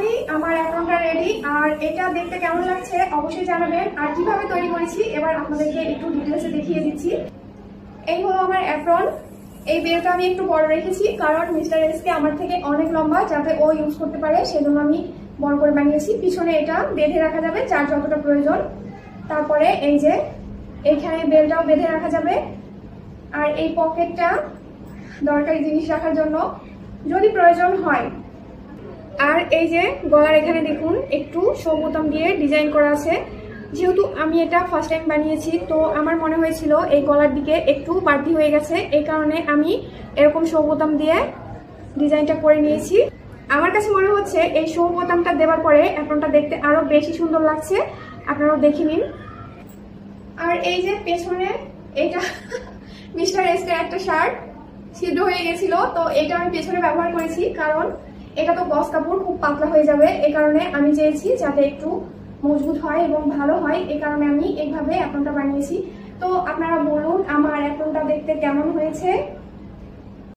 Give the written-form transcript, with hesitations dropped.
Finally আমার অ্যাপ্রনটা ready. আর এটা দেখতে কেমন লাগছে অবশ্যই জানাবেন। আর কিভাবে তৈরি করেছি এবার আপনাদেরকে একটু ডিটেলসে দেখিয়ে দিচ্ছি। এই হলো আমার অ্যাপ্রন। এই বেলটা আমি একটু বড় রেখেছি কারণ মিস্টার এসকে আমার থেকে অনেক লম্বা, যাতে ও ইউজ করতে পারে সেজন্য আমি বড় করে বানিয়েছি। পিছনে এটা বেঁধে রাখা যাবে যার যতটা প্রয়োজন। তারপরে এই যে এইখানে বেলটাও বেঁধে রাখা যাবে। আর এই পকেটটা দরকারি জিনিস রাখার জন্য যদি প্রয়োজন হয়। আর এই যে গলার এখানে দেখুন একটু শো বোতাম দিয়ে ডিজাইন করা আছে। যেহেতু আমি এটা ফার্স্ট টাইম বানিয়েছি তো আমার মনে হয়েছিল এই গলার দিকে একটু বাড়তি হয়ে গেছে, এই কারণে আমি এরকম শো বোতাম দিয়ে ডিজাইনটা করে নিয়েছি। আমার কাছে মনে হচ্ছে এই শো বোতামটা দেওয়ার পরে অ্যাপ্রনটা দেখতে আরো বেশি সুন্দর লাগছে, আপনারাও দেখে নিন। আর এই যে পেছনে এটা মিস্টার এসকের একটা শার্ট ছিদ্র হয়ে গেছিল, তো এটা আমি পেছনে ব্যবহার করেছি কারণ এটা তো গস কাপড় খুব পাতলা হয়ে যাবে, এই কারণে আমি চেয়েছি যাতে একটু মজবুত হয় এবং ভালো হয়, এই কারণে আমি এইভাবে অ্যাপ্রনটা বানিয়েছি। তো আপনারা বলুন আমার অ্যাপ্রনটা দেখতে কেমন হয়েছে।